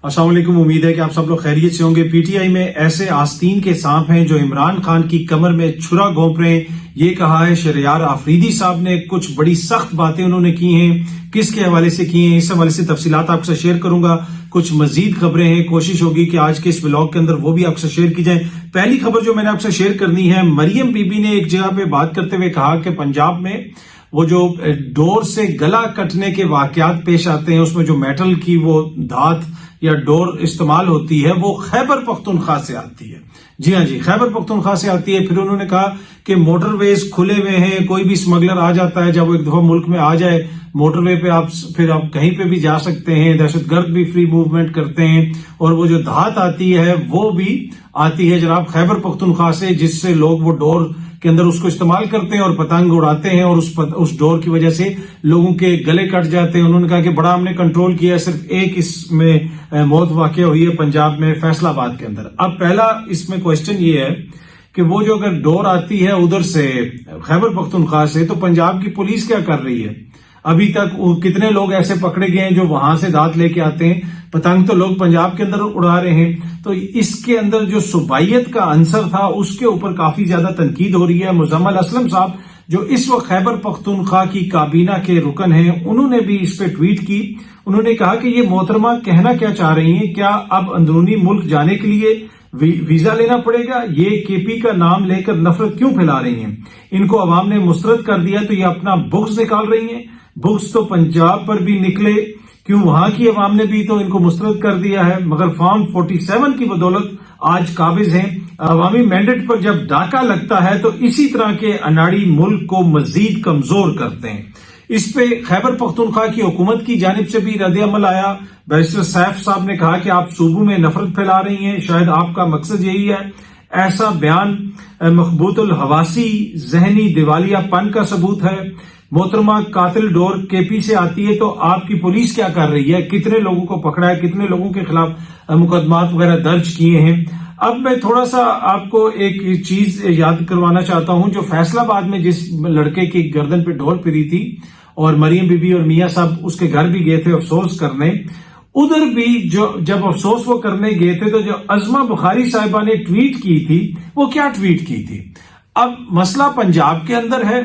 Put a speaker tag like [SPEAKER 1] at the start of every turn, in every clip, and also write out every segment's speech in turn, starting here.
[SPEAKER 1] अस्सलाम वालेकुम। उम्मीद है कि आप सब लोग खैरियत से होंगे। पीटीआई में ऐसे आस्तीन के सांप हैं जो इमरान खान की कमर में छुरा घोंप रहे हैं। ये कहा है शहरयार आफरीदी साहब ने। कुछ बड़ी सख्त बातें उन्होंने की हैं, किसके हवाले से की हैं, इस हवाले से तफसीलात आपसे शेयर करूंगा। कुछ मजीद खबरें हैं, कोशिश होगी कि आज के इस व्लॉग के अंदर वो भी आपसे शेयर की जाए। पहली खबर जो मैंने आपसे शेयर करनी है, मरियम बीबी ने एक जगह पे बात करते हुए कहा कि पंजाब में वो जो डोर से गला कटने के वाकयात पेश आते हैं, उसमें जो मेटल की वो धात या डोर इस्तेमाल होती है वो खैबर पख्तूनख्वा से आती है। जी हाँ जी, खैबर पख्तूनख्वा से आती है। फिर उन्होंने कहा कि मोटरवेज खुले हुए हैं, कोई भी स्मगलर आ जाता है, जब वो एक दफा मुल्क में आ जाए मोटरवे पे आप कहीं पे भी जा सकते हैं। दहशतगर्द भी फ्री मूवमेंट करते हैं। और वो जो धात आती है वो भी आती है जनाब खैबर पख्तूनख्वा से, जिससे लोग वो डोर के अंदर उसको इस्तेमाल करते हैं और पतंग उड़ाते हैं और उस डोर की वजह से लोगों के गले कट जाते हैं। उन्होंने कहा कि बड़ा हमने कंट्रोल किया, सिर्फ एक इसमें मौत वाक़ हुई है पंजाब में फैसलाबाद के अंदर। अब पहला इसमें क्वेश्चन ये है कि वो जो अगर डोर आती है उधर से खैबर पख्तूनख्वा से, तो पंजाब की पुलिस क्या कर रही है? अभी तक कितने लोग ऐसे पकड़े गए हैं जो वहां से दांत लेके आते हैं? पतंग तो लोग पंजाब के अंदर उड़ा रहे हैं। तो इसके अंदर जो सुबाइयत का आंसर था उसके ऊपर काफी ज्यादा तनकीद हो रही है। मुजम्मल असलम साहब जो इस वक्त खैबर पख्तूनख्वा की काबीना के रुकन हैं, उन्होंने भी इस पे ट्वीट की। उन्होंने कहा कि ये मोहतरमा कहना क्या चाह रही हैं, क्या अब अंदरूनी मुल्क जाने के लिए वीजा लेना पड़ेगा? ये केपी का नाम लेकर नफरत क्यों फैला रही हैं? इनको अवाम ने मुस्तरद कर दिया तो ये अपना बुग़्ज़ निकाल रही हैं। बुग़्ज़ तो पंजाब पर भी निकले, क्यों वहां की अवाम ने भी तो इनको मुस्तरद कर दिया है, मगर फॉर्म 47 की बदौलत आज काबिज हैं। अवामी मैंडेट पर जब डाका लगता है तो इसी तरह के अनाड़ी मुल्क को मजीद कमजोर करते हैं। इस पे खैबर पख्तूनख्वा की हुकूमत की जानिब से भी रद्द अमल आया। बैरिस्टर सैफ साहब ने कहा कि आप सूबों में नफरत फैला रही हैं, शायद आपका मकसद यही है। ऐसा बयान मखबूतुल हवासी जहनी दिवालियापन का सबूत है। मोहतरमा कातिल डोर केपी से आती है तो आपकी पुलिस क्या कर रही है? कितने लोगों को पकड़ा है, कितने लोगों के खिलाफ मुकदमात वगैरह दर्ज किए हैं? अब मैं थोड़ा सा आपको एक चीज याद करवाना चाहता हूं, जो फैसलाबाद में जिस लड़के की गर्दन पे ढोल फिरी थी और मरियम बीबी और मियां साहब उसके घर भी गए थे अफसोस करने, उधर भी जब अफसोस वो करने गए थे तो जो अज़मा बुखारी साहिबा ने ट्वीट की थी, वो क्या ट्वीट की थी? अब मसला पंजाब के अंदर है,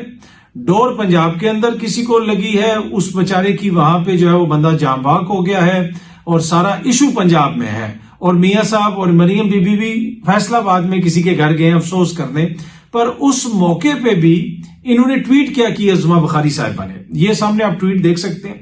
[SPEAKER 1] डोर पंजाब के अंदर किसी को लगी है, उस बेचारे की वहां पे जो है वो बंदा जाम बाग हो गया है और सारा इशू पंजाब में है। और मियां साहब और मरियम बीबी भी फैसलाबाद में किसी के घर गए अफसोस करने, पर उस मौके पे भी इन्होंने ट्वीट क्या किया अज़मा बुखारी साहिबा ने, ये सामने आप ट्वीट देख सकते हैं।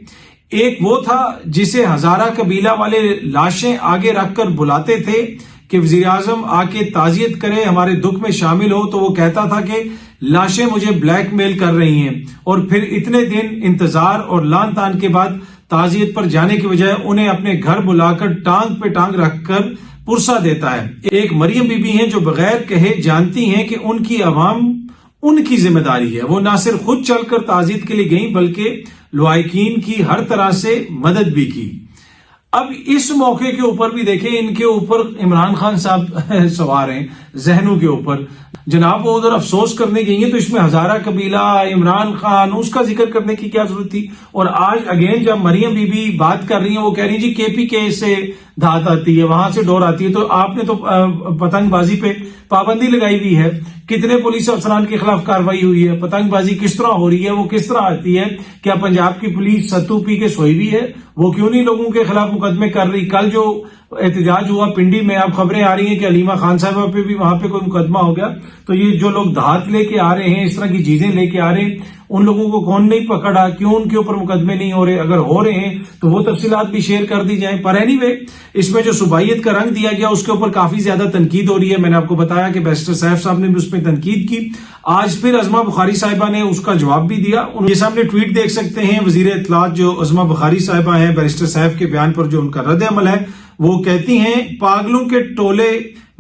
[SPEAKER 1] एक वो था जिसे हजारा कबीला वाले लाशें आगे रखकर बुलाते थे कि वजीर आजम आके ताजियत करे, हमारे दुख में शामिल हो, तो वो कहता था कि लाशें मुझे ब्लैकमेल कर रही हैं। और फिर इतने दिन इंतजार और लान तान के बाद ताजियत पर जाने की बजाय उन्हें अपने घर बुलाकर टांग पे टांग रखकर पुरसा देता है। एक मरियम बीबी हैं जो बगैर कहे जानती हैं कि उनकी अवाम उनकी जिम्मेदारी है। वो ना सिर्फ खुद चलकर ताजियत के लिए गई बल्कि लुआइकीन की हर तरह से मदद भी की। अब इस मौके के ऊपर भी देखें, इनके ऊपर इमरान खान साहब सवार हैं जहनों के ऊपर। जनाब वो उधर अफसोस करने गई हैं तो इसमें हजारा कबीला, इमरान खान, उसका जिक्र करने की क्या जरूरत थी? और आज अगेन जब मरियम बीबी बात कर रही हैं, वो कह रही जी केपी के से धात आती है, वहां से डोर आती है, तो आपने तो पतंगबाजी पे पाबंदी लगाई हुई है। कितने पुलिस अफसरान के खिलाफ कार्रवाई हुई है? पतंगबाजी किस तरह हो रही है, वो किस तरह आती है? क्या पंजाब की पुलिस सत्तू पी के सोई हुई है? वो क्यों नहीं लोगों के खिलाफ मुकदमे कर रही? कल जो एहतजाज हुआ पिंडी में, अब खबरें आ रही हैं कि अलीमा खान साहबा पे भी वहां पे कोई मुकदमा हो गया। तो ये जो लोग धात लेके आ रहे हैं, इस तरह की चीजें लेके आ रहे हैं, उन लोगों को कौन नहीं पकड़ा? क्यों उनके ऊपर मुकदमे नहीं हो रहे? अगर हो रहे हैं तो वो तफसीलात भी शेयर कर दी जाए। पर एनीवे, इसमें जो सुबाइयत का रंग दिया गया उसके ऊपर काफी ज्यादा तनकीद हो रही है। मैंने आपको बताया कि बैरिस्टर सैफ साहब ने भी उस पर तनकीद की। आज फिर अज़मा बुखारी साहिबा ने उसका जवाब भी दिया। ये सामने ट्वीट देख सकते हैं, वजीर इत्तलात जो अज़मा बुखारी साहिबा है, बैरिस्टर सैफ के बयान पर जो उनका रद्द अमल है, वो कहती हैं पागलों के टोले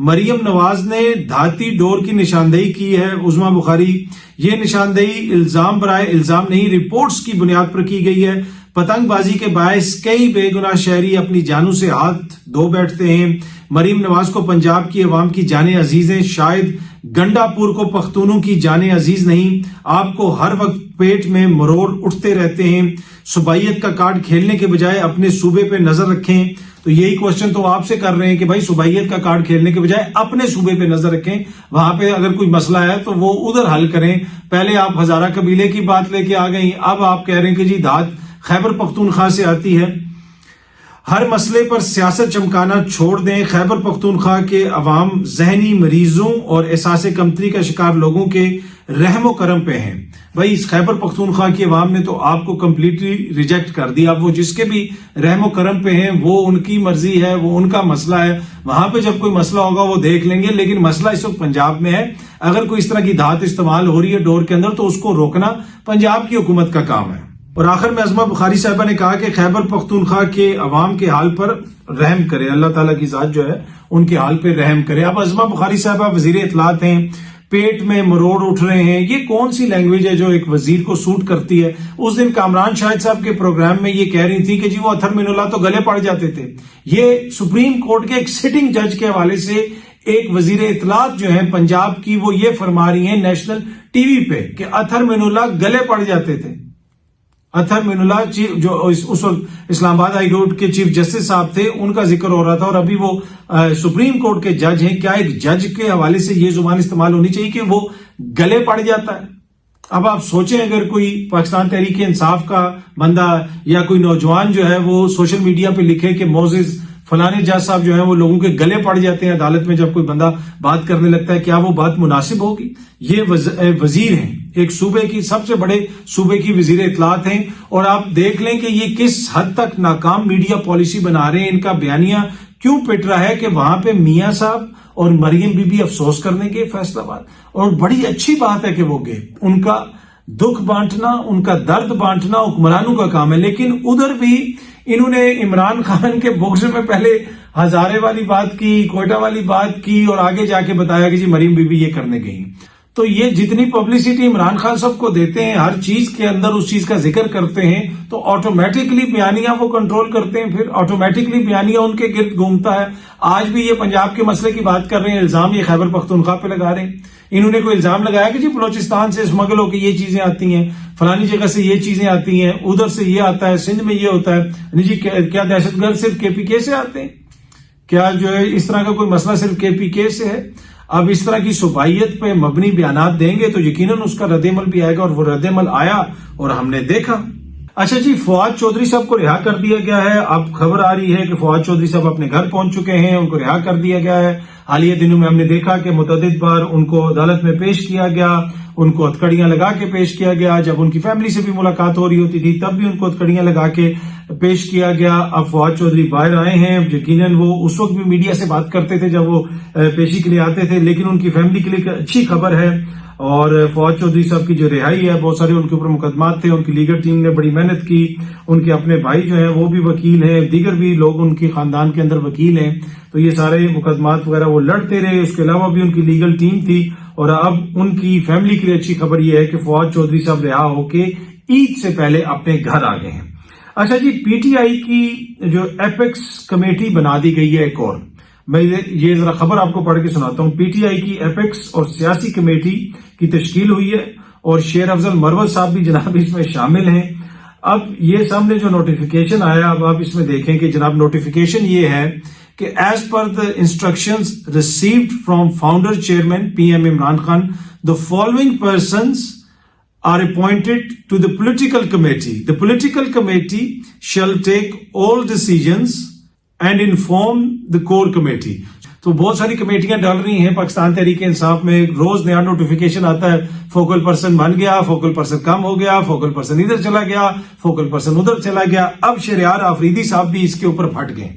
[SPEAKER 1] मरियम नवाज ने धाती डोर की निशानदेही की है। उज़मा बुखारी, ये निशानदेही इल्जाम बराए इल्जाम नहीं, रिपोर्ट्स की बुनियाद पर की गई है। पतंगबाजी के बायस कई बेगुनाह शहरी अपनी जानों से हाथ धो बैठते हैं। मरियम नवाज को पंजाब की अवाम की जाने अजीज हैं, शायद गंडापुर को पख्तूनों की जाने अजीज नहीं। आपको हर वक्त पेट में मरोड़ उठते रहते हैं। सुबाइयत का कार्ड खेलने के बजाय अपने सूबे पे नजर रखें। تو یہی کوشچن تو آپ سے کر رہے ہیں کہ بھائی صوبائیت کا کارڈ کھیلنے کے بجائے اپنے صوبے پہ نظر رکھیں، وہاں پہ اگر کوئی مسئلہ ہے تو وہ ادھر حل کریں. پہلے آپ ہزارہ قبیلے کی بات لے کے آ گئی، اب آپ کہہ رہے ہیں کہ جی دھات خیبر پختونخوا سے آتی ہے. ہر مسئلے پر سیاست چمکانا چھوڑ دیں. خیبر پختونخوا کے عوام ذہنی مریضوں اور احساس کمتری کا شکار لوگوں کے رحم و کرم پہ ہیں. بھائی اس خیبر پختونخوا کی عوام نے تو آپ کو کمپلیٹلی ریجیکٹ کر دیا. اب وہ جس کے بھی رحم و کرم پہ ہیں وہ ان کی مرضی ہے، وہ ان کا مسئلہ ہے. وہاں پہ جب کوئی مسئلہ ہوگا وہ دیکھ لیں گے. لیکن مسئلہ اس وقت پنجاب میں ہے. اگر کوئی اس طرح کی دھات استعمال ہو رہی ہے ڈور کے اندر تو اس کو روکنا پنجاب کی حکومت کا کام ہے. اور آخر میں عظمہ بخاری صاحبہ نے کہا کہ خیبر پختونخوا کے عوام کے حال پر رحم کرے، اللہ تعالیٰ کی ذات جو ہے ان کے حال پہ رحم کرے. اب عظمہ بخاری صاحبہ وزیر اطلاعات ہیں، پیٹ میں مروڑ اٹھ رہے ہیں. یہ کون سی لینگویج ہے جو ایک وزیر کو سوٹ کرتی ہے؟ اس دن کامران شاہد صاحب کے پروگرام میں یہ کہہ رہی تھی کہ جی وہ اطہر مین اللہ تو گلے پڑ جاتے تھے. یہ سپریم کورٹ کے ایک سٹنگ جج کے حوالے سے ایک وزیر اطلاعات جو ہیں پنجاب کی وہ یہ فرما رہی ہیں نیشنل ٹی وی پہ کہ اطہر مین اللہ گلے پڑ جاتے تھے. اطہر مین اللہ جو اس وقت اسلام آباد ہائی کورٹ کے چیف جسٹس صاحب تھے ان کا ذکر ہو رہا تھا، اور ابھی وہ سپریم کورٹ کے جج ہیں. کیا ایک جج کے حوالے سے یہ زبان استعمال ہونی چاہیے کہ وہ گلے پڑ جاتا ہے؟ اب آپ سوچیں اگر کوئی پاکستان تحریک انصاف کا بندہ یا کوئی نوجوان جو ہے وہ سوشل میڈیا پہ لکھے کہ موزز فلانے جج صاحب جو ہیں وہ لوگوں کے گلے پڑ جاتے ہیں عدالت میں جب کوئی بندہ بات کرنے لگتا ہے، کیا وہ بات مناسب ہوگی؟ یہ وزیر ہیں، ایک صوبے کی سب سے بڑے صوبے کی وزیر اطلاعات ہیں، اور آپ دیکھ لیں کہ یہ کس حد تک ناکام میڈیا پالیسی بنا رہے ہیں. ان کا بیانیہ کیوں پٹ رہا ہے کہ وہاں پہ میاں صاحب اور مریم بی بی افسوس کرنے گئے فیصلہ آباد، اور بڑی اچھی بات ہے کہ وہ گئے. ان کا دکھ بانٹنا، ان کا درد بانٹنا حکمرانوں کا کام ہے. لیکن ادھر بھی انہوں نے عمران خان کے بغض میں پہلے ہزارے والی بات کی، کوئٹہ والی بات کی، اور آگے جا کے بتایا کہ جی مریم بی بی یہ کرنے گئی. تو یہ جتنی پبلسٹی عمران خان صاحب کو دیتے ہیں، ہر چیز کے اندر اس چیز کا ذکر کرتے ہیں، تو آٹومیٹکلی بیانیہ وہ کنٹرول کرتے ہیں، پھر آٹومیٹکلی بیانیہ ان کے گرد گھومتا ہے. آج بھی یہ پنجاب کے مسئلے کی بات کر رہے ہیں، الزام یہ خیبر پختونخوا پہ لگا رہے ہیں. انہوں نے کوئی الزام لگایا کہ جی بلوچستان سے اسمگل ہو کے یہ چیزیں آتی ہیں، فلانی جگہ سے یہ چیزیں آتی ہیں، ادھر سے یہ آتا ہے، سندھ میں یہ ہوتا ہے. جی کیا دہشت گرد صرف کے پی کے سے آتے ہیں؟ کیا جو ہے اس طرح کا کوئی مسئلہ صرف کے پی کے سے ہے؟ اب اس طرح کی صوبائیت پہ مبنی بیانات دیں گے تو یقیناً اس کا رد عمل بھی آئے گا، اور وہ رد عمل آیا اور ہم نے دیکھا. اچھا جی، فواد چودھری صاحب کو رہا کر دیا گیا ہے. اب خبر آ رہی ہے کہ فواد چودھری صاحب اپنے گھر پہنچ چکے ہیں، ان کو رہا کر دیا گیا ہے. حالیہ دنوں میں ہم نے دیکھا کہ متعدد بار ان کو عدالت میں پیش کیا گیا، ان کو ہتھکڑیاں لگا کے پیش کیا گیا. جب ان کی فیملی سے بھی ملاقات ہو رہی ہوتی تھی تب بھی ان کو ہتھکڑیاں لگا کے پیش کیا گیا. اب فواد چودھری باہر آئے ہیں. یقیناً وہ اس وقت بھی میڈیا سے بات کرتے تھے جب وہ پیشی کے لیے آتے تھے، لیکن ان کی فیملی کے لیے اچھی خبر ہے. اور فواد چودھری صاحب کی جو رہائی ہے، بہت سارے ان کے اوپر مقدمات تھے، ان کی لیگل ٹیم نے بڑی محنت کی. ان کے اپنے بھائی جو ہیں وہ بھی وکیل ہیں، دیگر بھی لوگ ان کے خاندان کے اندر وکیل ہیں، تو یہ سارے مقدمات وغیرہ وہ لڑتے رہے. اس کے علاوہ بھی ان کی لیگل ٹیم تھی. اور اب ان کی فیملی کے لیے اچھی خبر یہ ہے کہ فواد چودھری صاحب رہا ہو کے عید سے پہلے اپنے گھر آ گئے ہیں. اچھا جی، پی ٹی آئی کی جو ایپیکس کمیٹی بنا دی گئی ہے ایک اور، میں یہ ذرا خبر آپ کو پڑھ کے سناتا ہوں. پی ٹی آئی کی ایپیکس اور سیاسی کمیٹی کی تشکیل ہوئی ہے، اور شیر افضل مروت صاحب بھی جناب اس میں شامل ہیں. اب یہ سامنے جو نوٹیفیکیشن آیا، اب آپ اس میں دیکھیں کہ جناب نوٹیفیکیشن یہ ہے کہ as per the instructions received from founder chairman P M Imran Khan, the following persons are appointed to the political committee. The political committee shall take all decisions and inform the core committee. تو بہت ساری کمیٹیاں ڈال رہی ہیں پاکستان تحریک انصاف میں. روز نیا notification آتا ہے، فوکل پرسن بن گیا، فوکل پرسن کم ہو گیا، فوکل پرسن ادھر چلا گیا، فوکل پرسن ادھر چلا گیا. اب شہریار آفریدی صاحب بھی اس کے اوپر پھٹ گئے.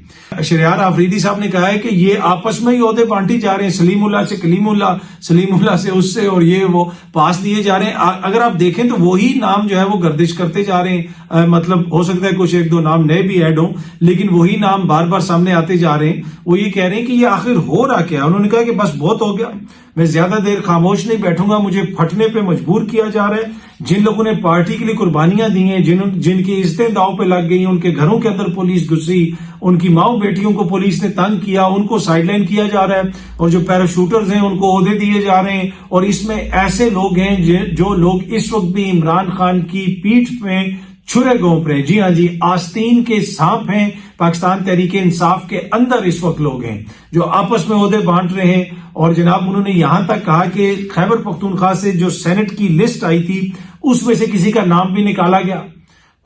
[SPEAKER 1] شہریار آفریدی صاحب نے کہا ہے کہ یہ آپس میں ہی عہدے بانٹی جا رہے ہیں، سلیم اللہ سے کلیم اللہ، سلیم اللہ سے اس سے، اور یہ وہ پاس دیے جا رہے ہیں. اگر آپ دیکھیں تو وہی نام جو ہے وہ گردش کرتے جا رہے ہیں. مطلب ہو سکتا ہے کچھ ایک دو نام نئے بھی ایڈ ہوں، لیکن وہی نام بار بار سامنے آتے جا رہے ہیں. وہ یہ کہہ رہے ہیں کہ یہ آخر ہو رہا کیا. انہوں نے کہا کہ بس بہت ہو گیا، میں زیادہ دیر خاموش نہیں بیٹھوں گا، مجھے پھٹنے پہ مجبور کیا جا رہا ہے. جن لوگوں نے پارٹی کے لیے قربانیاں دی ہیں، جن کی عزتیں داؤ پہ لگ گئی، ان کے گھروں کے اندر پولیس گھسی، ان کی ماؤں بیٹیوں کو پولیس نے تنگ کیا، ان کو سائیڈ لائن کیا جا رہا ہے. اور جو پیراشوٹرز ہیں ان کو عہدے دیے جا رہے ہیں. اور اس میں ایسے لوگ ہیں جو لوگ اس وقت بھی عمران خان کی پیٹھ میں چھرے گھونپ رہے ہیں. جی ہاں جی، آستین کے سانپ ہیں पाकिस्तान तहरीक इंसाफ के अंदर इस वक्त लोग हैं जो आपस में ओहदे बांट रहे हैं। और जनाब उन्होंने यहां तक कहा कि खैबर पख्तूनख्वा से जो सेनेट की लिस्ट आई थी उसमें से किसी का नाम भी निकाला गया।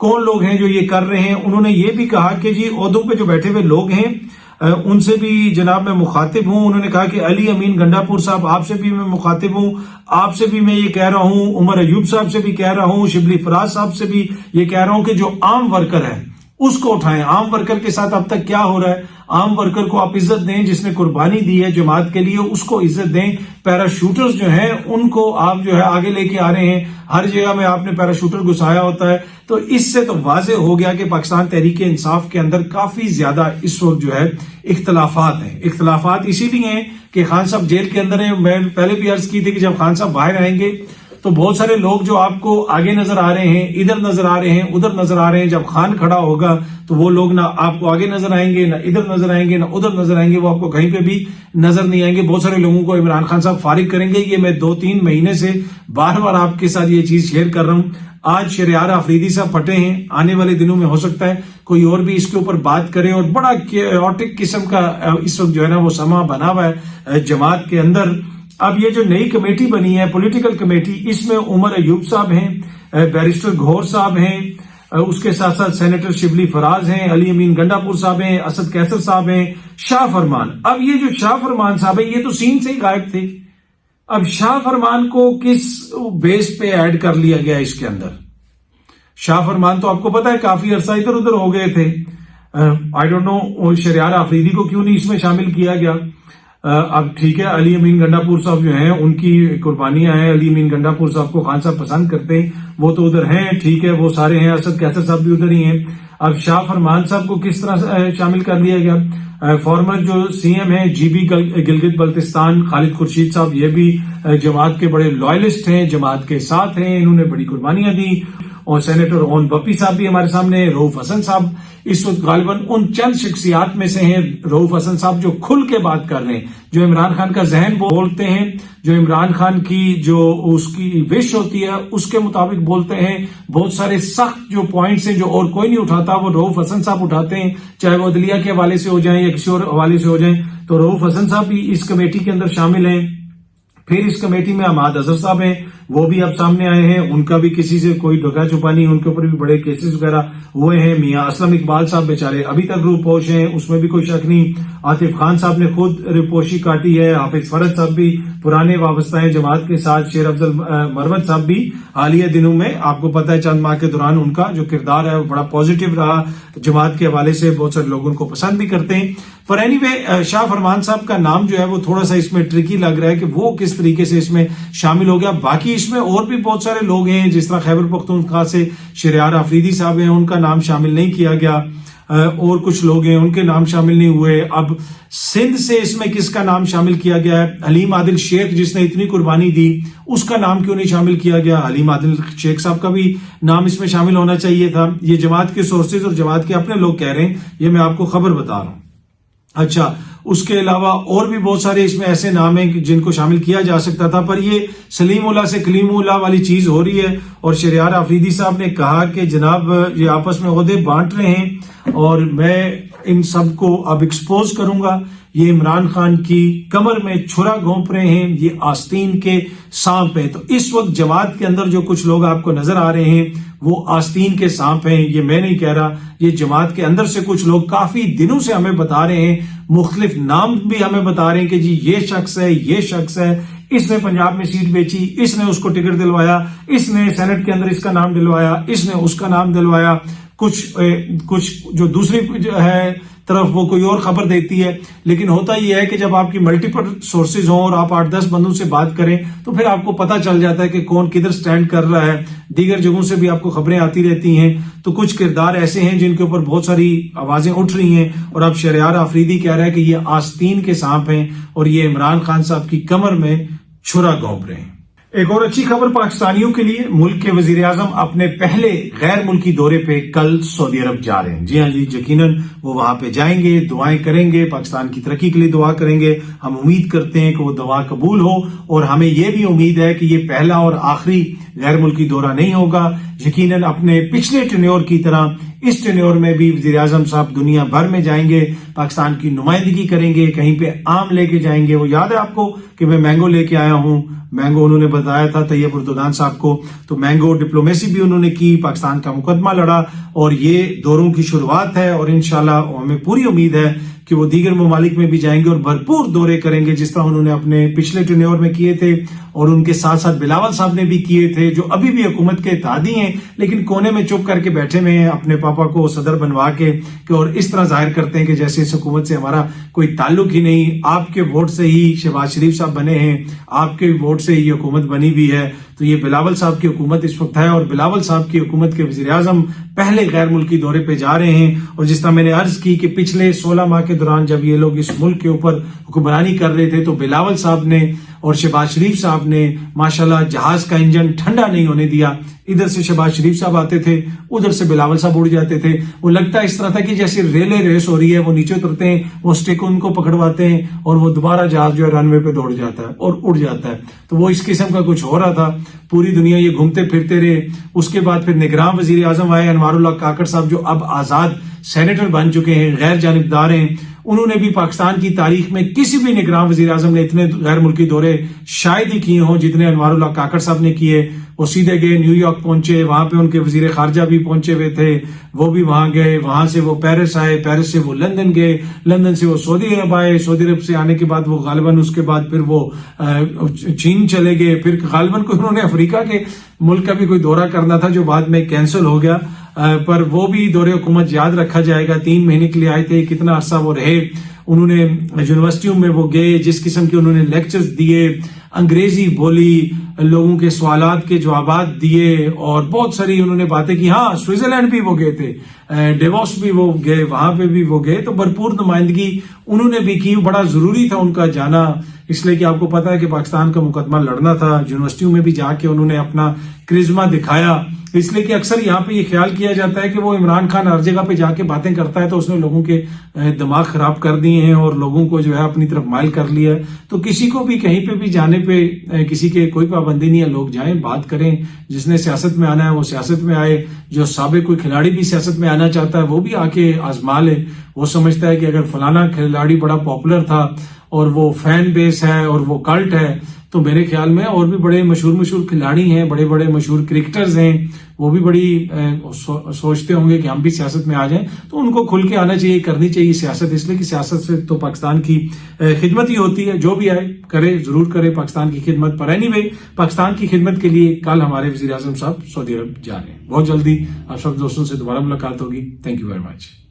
[SPEAKER 1] कौन लोग हैं जो ये कर रहे हैं? उन्होंने ये भी कहा कि जी ओहदों पे जो बैठे हुए लोग हैं उनसे भी जनाब मैं मुखातिब हूं। उन्होंने कहा कि अली अमीन गंडापुर साहब आपसे भी मैं मुखातिब हूं, आपसे भी मैं ये कह रहा हूं, उमर अयूब साहब से भी कह रहा हूं, शिबली फराज साहब से भी ये कह रहा हूं कि जो आम वर्कर है उसको उठाएं। आम वर्कर के साथ अब तक क्या हो रहा है? आम वर्कर को आप इज्जत दें, जिसने कुर्बानी दी है जमात के लिए उसको इज्जत दें। पैराशूटर्स जो हैं उनको आप जो है आगे लेके आ रहे हैं, हर जगह में आपने पैराशूटर घुसाया होता है। तो इससे तो वाजे हो गया कि पाकिस्तान तहरीक इंसाफ के अंदर काफी ज्यादा इस वक्त जो है इख्तलाफात हैं। इख्तलाफात इसीलिए हैं कि खान साहब जेल के अंदर हैं। मैं पहले भी अर्ज की थी कि जब खान साहब बाहर आएंगे तो बहुत सारे लोग जो आपको आगे नजर आ रहे हैं, इधर नजर आ रहे हैं, उधर नजर आ रहे हैं, जब खान खड़ा होगा तो वो लोग ना आपको आगे नजर आएंगे, ना इधर नजर आएंगे, ना उधर नजर आएंगे, वो आपको कहीं पे भी नजर नहीं आएंगे। बहुत सारे लोगों को इमरान खान साहब फारिग करेंगे। ये मैं 2-3 महीने से बार बार आपके साथ ये चीज शेयर कर रहा हूं। आज शहरयार आफरीदी साहब फटे हैं, आने वाले दिनों में हो सकता है कोई और भी इसके ऊपर बात करे। और बड़ा केओटिक किस्म का इस वक्त जो है ना वो समा बना हुआ है जमात के अंदर। अब ये जो नई कमेटी बनी है पॉलिटिकल कमेटी, इसमें उमर अयूब साहब हैं, बैरिस्टर घोर साहब हैं, उसके साथ साथ सेनेटर शिबली फराज हैं, अली अमीन गंडापुर साहब हैं, असद कैसर साहब हैं, शाह फरमान। अब ये जो शाह फरमान साहब है ये तो सीन से ही गायब थे। अब शाह फरमान को किस बेस पे ऐड कर लिया गया इसके अंदर? शाह फरमान तो आपको पता है काफी अरसा इधर उधर हो गए थे। I don't know Shahryar Afridi को क्यों नहीं इसमें शामिल किया गया। अब ठीक है, अली अमीन गंडापुर साहब जो हैं उनकी कुर्बानियां हैं। अली अमीन गंडापुर साहब को खान साहब पसंद करते हैं, वो तो उधर हैं, ठीक है, वो सारे हैं। असद कैसर साहब भी उधर ही हैं। अब शाह फरमान साहब को किस तरह शामिल कर लिया गया? फॉर्मर जो सीएम है जीबी गिलगित बल्तिस्तान खालिद खुर्शीद साहब, ये भी जमात के बड़े लॉयलिस्ट हैं, जमात के साथ हैं, इन्होंने बड़ी कुर्बानियां दी। और सेनेटर ओन बप्पी साहब भी हमारे सामने, रऊफ हसन साहब इस वक्त गालिबन उन चंद शख्सियात में से हैं। रऊफ हसन साहब जो खुल के बात कर रहे हैं, जो इमरान खान का जहन बोलते हैं, जो इमरान खान की जो उसकी विश होती है उसके मुताबिक बोलते हैं। बहुत सारे सख्त जो पॉइंट्स हैं जो और कोई नहीं उठाता वो रऊफ हसन साहब उठाते हैं, चाहे वो अदलिया के हवाले से हो जाए या किसी और हवाले से हो जाए। तो रऊफ हसन साहब भी इस कमेटी के अंदर शामिल हैं। फिर इस कमेटी में अहमद अजहर साहब हैं, वो भी अब सामने आए हैं। उनका भी किसी से कोई ढका छुपा नहीं, उनके ऊपर भी बड़े केसेस वगैरह हुए हैं। मियां असलम इकबाल साहब बेचारे अभी तक रूपोश हैं, उसमें भी कोई शक नहीं। आतिफ खान साहब ने खुद रूपोशी काटी है। हाफिज फरद साहब भी पुराने वाबस्ता हैं जमात के साथ। शेर अफजल मरवत साहब भी हालिया दिनों में आपको पता है चंद माह के दौरान उनका जो किरदार है वो बड़ा पॉजिटिव रहा, जमात के हवाले से बहुत सारे लोग उनको पसंद भी करते हैं। पर एनीवे शाह फरमान साहब का नाम जो है वो थोड़ा सा इसमें ट्रिकी लग रहा है कि वो किस तरीके से इसमें शामिल हो गया। बाकी इसमें और भी बहुत सारे लोग हैं, जिस तरह खैबर पख्तूनख्वा से शहरयार आफरीदी साहब हैं, उनका नाम शामिल नहीं किया गया। और कुछ लोग हैं उनके नाम शामिल नहीं हुए। अब सिंध से इसमें किसका नाम शामिल किया गया है? हलीम आदिल शेख जिसने इतनी कुर्बानी दी, उसका नाम क्यों नहीं शामिल किया गया? हलीम आदिल शेख साहब का भी नाम इसमें शामिल होना चाहिए था। ये जमात के सोर्सेज और जमात के अपने लोग कह रहे हैं, ये मैं आपको खबर बता रहा हूं। अच्छा, उसके अलावा और भी बहुत सारे इसमें ऐसे नाम हैं जिनको शामिल किया जा सकता था, पर ये सलीमुल्लाह से कलीमुल्लाह वाली चीज हो रही है। और शहरयार आफरीदी साहब ने कहा कि जनाब ये आपस में ओहदे बांट रहे हैं और मैं इन सब को अब एक्सपोज करूंगा। ये इमरान खान की कमर में छुरा घोंप रहे हैं, ये आस्तीन के सांप हैं। तो इस वक्त जमात के अंदर जो कुछ लोग आपको नजर आ रहे हैं वो आस्तीन के सांप हैं। ये मैं नहीं कह रहा, ये जमात के अंदर से कुछ लोग काफी दिनों से हमें बता रहे हैं, मुख्तलिफ नाम भी हमें बता रहे हैं कि जी ये शख्स है, ये शख्स है, इसने पंजाब में सीट बेची, इसने उसको टिकट दिलवाया, इसने सेनेट के अंदर इसका नाम दिलवाया, इसने उसका नाम दिलवाया। कुछ जो दूसरी है तरफ वो कोई और खबर देती है। लेकिन होता यह है कि जब आपकी मल्टीपल सोर्सेज हों और आप 8-10 बंदों से बात करें तो फिर आपको पता चल जाता है कि कौन किधर स्टैंड कर रहा है। दीगर जगहों से भी आपको खबरें आती रहती हैं। तो कुछ किरदार ऐसे हैं जिनके ऊपर बहुत सारी आवाजें उठ रही हैं और अब शहरयार आफरीदी कह रहा है कि ये आस्तीन के सांप हैं और ये इमरान खान साहब की कमर में छुरा घोंप रहे हैं। ایک اور اچھی خبر پاکستانیوں کے لیے، ملک کے وزیر اعظم اپنے پہلے غیر ملکی دورے پہ کل سعودی عرب جا رہے ہیں۔ جی ہاں جی، یقیناً وہ وہاں پہ جائیں گے، دعائیں کریں گے، پاکستان کی ترقی کے لیے دعا کریں گے۔ ہم امید کرتے ہیں کہ وہ دعا قبول ہو، اور ہمیں یہ بھی امید ہے کہ یہ پہلا اور آخری غیر ملکی دورہ نہیں ہوگا۔ یقیناً اپنے پچھلے ٹینیور کی طرح اس ٹینیور میں بھی وزیر اعظم صاحب دنیا بھر میں جائیں گے، پاکستان کی نمائندگی کریں گے، کہیں پہ آم لے کے جائیں گے۔ وہ یاد ہے آپ کو کہ میں مینگو لے کے آیا ہوں، مینگو انہوں نے بتایا تھا طیب اردگان صاحب کو، تو مینگو ڈپلومیسی بھی انہوں نے کی، پاکستان کا مقدمہ لڑا، اور یہ دوروں کی شروعات ہے، اور انشاءاللہ ہمیں پوری امید ہے کہ وہ دیگر ممالک میں بھی جائیں گے اور بھرپور دورے کریں گے، جس طرح انہوں نے اپنے پچھلے ٹینیور میں کیے تھے، اور ان کے ساتھ ساتھ بلاول صاحب نے بھی کیے تھے، جو ابھی بھی حکومت کے اتحادی ہیں لیکن کونے میں چپ کر کے بیٹھے ہوئے ہیں، اپنے پاپا کو صدر بنوا کے، اور اس طرح ظاہر کرتے ہیں کہ جیسے اس حکومت سے ہمارا کوئی تعلق ہی نہیں، آپ کے ووٹ سے ہی شہباز شریف صاحب بنے ہیں، آپ کے ووٹ سے ہی حکومت بنی ہوئی ہے۔ تو یہ بلاول صاحب کی حکومت اس وقت ہے، اور بلاول صاحب کی حکومت کے وزیر اعظم پہلے غیر ملکی دورے پہ جا رہے ہیں۔ اور جس طرح میں نے عرض کی کہ پچھلے 16 ماہ کے دوران جب یہ لوگ اس ملک کے اوپر حکمرانی کر رہے تھے، تو بلاول صاحب نے اور شہباز شریف صاحب نے ماشاءاللہ جہاز کا انجن ٹھنڈا نہیں ہونے دیا۔ ادھر سے شہباز شریف صاحب آتے تھے، ادھر سے بلاول صاحب اڑ جاتے تھے۔ وہ لگتا اس طرح تھا کہ جیسے ریلے ریس ہو رہی ہے، وہ نیچے اترتے ہیں، وہ اسٹیک ان کو پکڑواتے ہیں، اور وہ دوبارہ جہاز جو ہے رن وے پہ دوڑ جاتا ہے اور اڑ جاتا ہے۔ تو وہ اس قسم کا کچھ ہو رہا تھا، پوری دنیا یہ گھومتے پھرتے رہے۔ اس کے بعد پھر نگراں وزیر اعظم آئے انوار اللہ کاکڑ صاحب، جو اب آزاد سینیٹر بن چکے ہیں، غیر جانبدار ہیں۔ انہوں نے بھی پاکستان کی تاریخ میں کسی بھی نگراں وزیر اعظم نے اتنے غیر ملکی دورے شاید ہی کیے ہوں جتنے انوار اللہ کاکڑ صاحب نے کیے۔ وہ سیدھے گئے نیو یارک پہنچے، وہاں پہ ان کے وزیر خارجہ بھی پہنچے ہوئے تھے، وہ بھی وہاں گئے، وہاں سے وہ پیرس آئے، پیرس سے وہ لندن گئے، لندن سے وہ سعودی عرب آئے، سعودی عرب سے آنے کے بعد وہ غالباً اس کے بعد پھر وہ چین چلے گئے، پھر غالباً کوئی انہوں نے افریقہ کے ملک کا بھی کوئی دورہ کرنا تھا جو بعد میں کینسل ہو گیا، پر وہ بھی دور حکومت یاد رکھا جائے گا۔ 3 مہینے کے لیے آئے تھے، کتنا عرصہ وہ رہے، انہوں نے یونیورسٹیوں میں وہ گئے، جس قسم کے انہوں نے لیکچرز دیے، انگریزی بولی، لوگوں کے سوالات کے جوابات دیے، اور بہت ساری انہوں نے باتیں کی۔ ہاں، سوئٹزرلینڈ بھی وہ گئے تھے، ڈیووس بھی وہ گئے، وہاں پہ بھی وہ گئے، تو بھرپور نمائندگی انہوں نے بھی کی۔ بڑا ضروری تھا ان کا جانا، اس لیے کہ آپ کو پتا ہے کہ پاکستان کا مقدمہ لڑنا تھا۔ یونیورسٹیوں میں بھی جا کے انہوں نے اپنا کرزما دکھایا، اس لیے کہ اکثر یہاں پہ یہ خیال کیا جاتا ہے کہ وہ عمران خان ہر جگہ پہ جا کے باتیں کرتا ہے تو اس نے لوگوں کے دماغ خراب کر دیے ہیں اور لوگوں کو جو ہے اپنی طرف مائل کر لیا ہے۔ تو کسی کو بھی کہیں پہ بھی جانے پہ کسی کے کوئی پابندی نہیں ہے، لوگ جائیں، بات کریں، جس نے سیاست میں آنا ہے وہ سیاست میں آئے، جو سابق کوئی کھلاڑی بھی سیاست میں آنا چاہتا ہے وہ بھی آ کے آزما لے۔ وہ سمجھتا ہے کہ اگر فلانا کھلاڑی بڑا پاپولر تھا اور وہ فین بیس ہے اور وہ کلٹ ہے، تو میرے خیال میں اور بھی بڑے مشہور کھلاڑی ہیں، بڑے مشہور کرکٹرز ہیں، وہ بھی بڑی سوچتے ہوں گے کہ ہم بھی سیاست میں آ جائیں، تو ان کو کھل کے آنا چاہیے، کرنی چاہیے سیاست، اس لیے کہ سیاست سے تو پاکستان کی خدمت ہی ہوتی ہے۔ جو بھی آئے کرے، ضرور کرے پاکستان کی خدمت۔ پر اینی وے، پاکستان کی خدمت کے لیے کل ہمارے وزیر اعظم صاحب سعودی عرب جا رہے ہیں۔ بہت جلدی آپ سب دوستوں سے دوبارہ ملاقات ہوگی۔ Thank you very much.